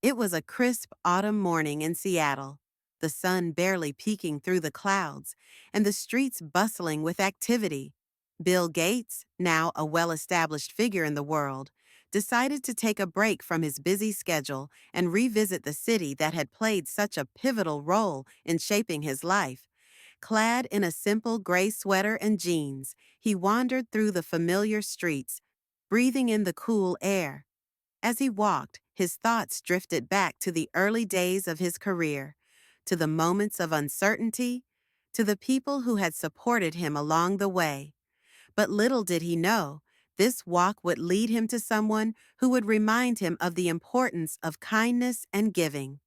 It was a crisp autumn morning in Seattle, the sun barely peeking through the clouds, and the streets bustling with activity. Bill Gates, now a well established figure in the world, decided to take a break from his busy schedule and revisit the city that had played such a pivotal role in shaping his life. Clad in a simple gray sweater and jeans, he wandered through the familiar streets, breathing in the cool air. As he walked, his thoughts drifted back to the early days of his career, to the moments of uncertainty, to the people who had supported him along the way. But little did he know, this walk would lead him to someone who would remind him of the importance of kindness and giving.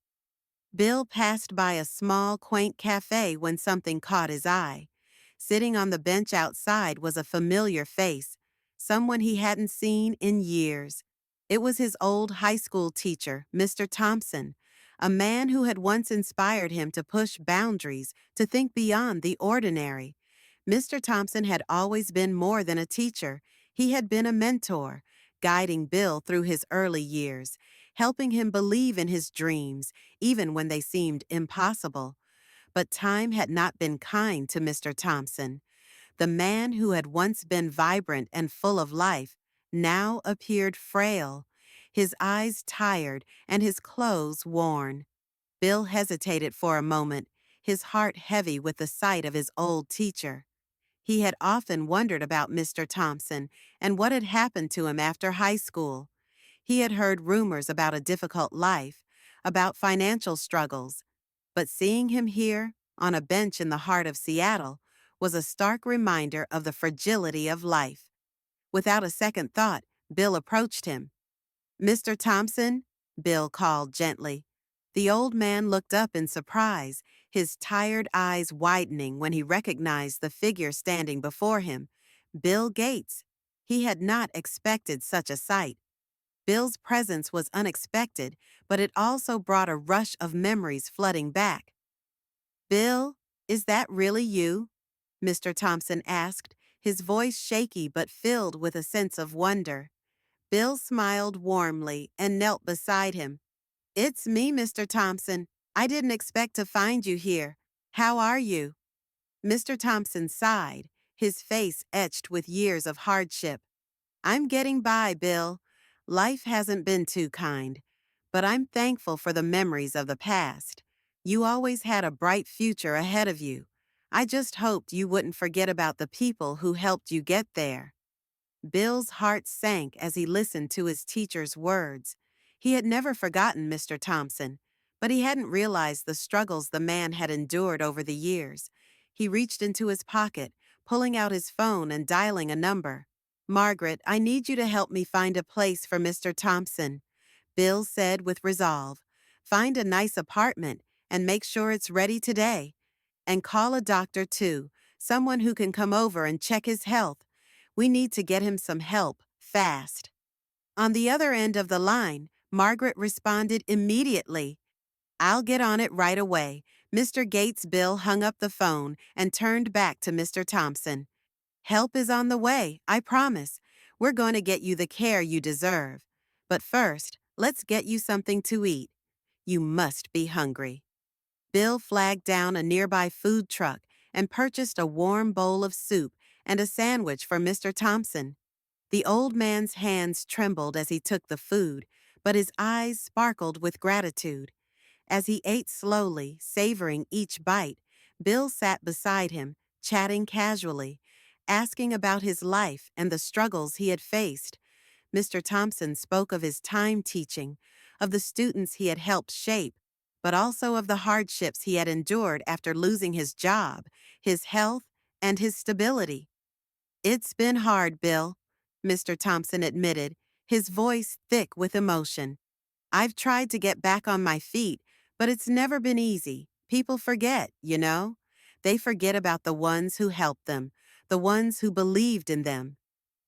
Bill passed by a small, quaint cafe when something caught his eye. Sitting on the bench outside was a familiar face, someone he hadn't seen in years. It was his old high school teacher, Mr. Thompson, a man who had once inspired him to push boundaries, to think beyond the ordinary. Mr. Thompson had always been more than a teacher. He had been a mentor, guiding Bill through his early years, helping him believe in his dreams, even when they seemed impossible. But time had not been kind to Mr. Thompson. The man who had once been vibrant and full of life now appeared frail, his eyes tired and his clothes worn. Bill hesitated for a moment, his heart heavy with the sight of his old teacher. He had often wondered about Mr. Thompson and what had happened to him after high school. He had heard rumors about a difficult life, about financial struggles, but seeing him here, on a bench in the heart of Seattle, was a stark reminder of the fragility of life. Without a second thought, Bill approached him. "Mr. Thompson?" Bill called gently. The old man looked up in surprise, his tired eyes widening when he recognized the figure standing before him, Bill Gates. He had not expected such a sight. Bill's presence was unexpected, but it also brought a rush of memories flooding back. "Bill, is that really you?" Mr. Thompson asked, his voice shaky but filled with a sense of wonder. Bill smiled warmly and knelt beside him. "It's me, Mr. Thompson. I didn't expect to find you here. How are you?" Mr. Thompson sighed, his face etched with years of hardship. "I'm getting by, Bill. Life hasn't been too kind, but I'm thankful for the memories of the past. You always had a bright future ahead of you. I just hoped you wouldn't forget about the people who helped you get there." Bill's heart sank as he listened to his teacher's words. He had never forgotten Mr. Thompson, but he hadn't realized the struggles the man had endured over the years. He reached into his pocket, pulling out his phone and dialing a number. "Margaret, I need you to help me find a place for Mr. Thompson," Bill said with resolve. "Find a nice apartment and make sure it's ready today. And call a doctor too, someone who can come over and check his health. We need to get him some help, fast." On the other end of the line, Margaret responded immediately. "I'll get on it right away." Mr. Gates' Bill hung up the phone and turned back to Mr. Thompson. "Help is on the way, I promise. We're going to get you the care you deserve. But first, let's get you something to eat. You must be hungry." Bill flagged down a nearby food truck and purchased a warm bowl of soup and a sandwich for Mr. Thompson. The old man's hands trembled as he took the food, but his eyes sparkled with gratitude. As he ate slowly, savoring each bite, Bill sat beside him, chatting casually, asking about his life and the struggles he had faced. Mr. Thompson spoke of his time teaching, of the students he had helped shape, but also of the hardships he had endured after losing his job, his health, and his stability. "It's been hard, Bill," Mr. Thompson admitted, his voice thick with emotion. "I've tried to get back on my feet, but it's never been easy. People forget, you know? They forget about the ones who helped them, the ones who believed in them."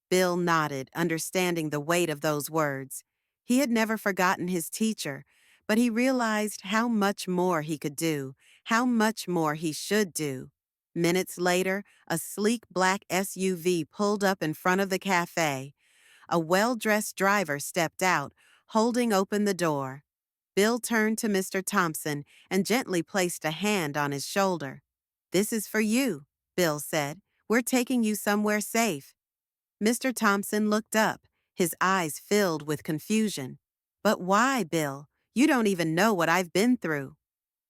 Bill nodded, understanding the weight of those words. He had never forgotten his teacher, but he realized how much more he could do, how much more he should do. Minutes later, a sleek black SUV pulled up in front of the cafe. A well-dressed driver stepped out, holding open the door. Bill turned to Mr. Thompson and gently placed a hand on his shoulder. "This is for you," Bill said. "We're taking you somewhere safe." Mr. Thompson looked up, his eyes filled with confusion. "But why, Bill? You don't even know what I've been through."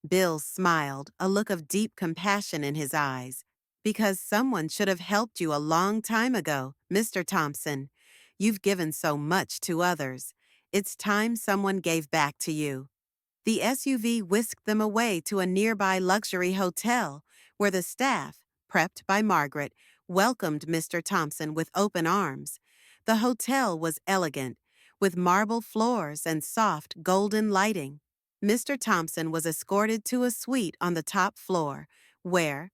Bill smiled, a look of deep compassion in his eyes. "Because someone should have helped you a long time ago, Mr. Thompson. You've given so much to others. It's time someone gave back to you." The SUV whisked them away to a nearby luxury hotel where the staff, prepped by Margaret, welcomed Mr. Thompson with open arms. The hotel was elegant, with marble floors and soft golden lighting. Mr. Thompson was escorted to a suite on the top floor, where,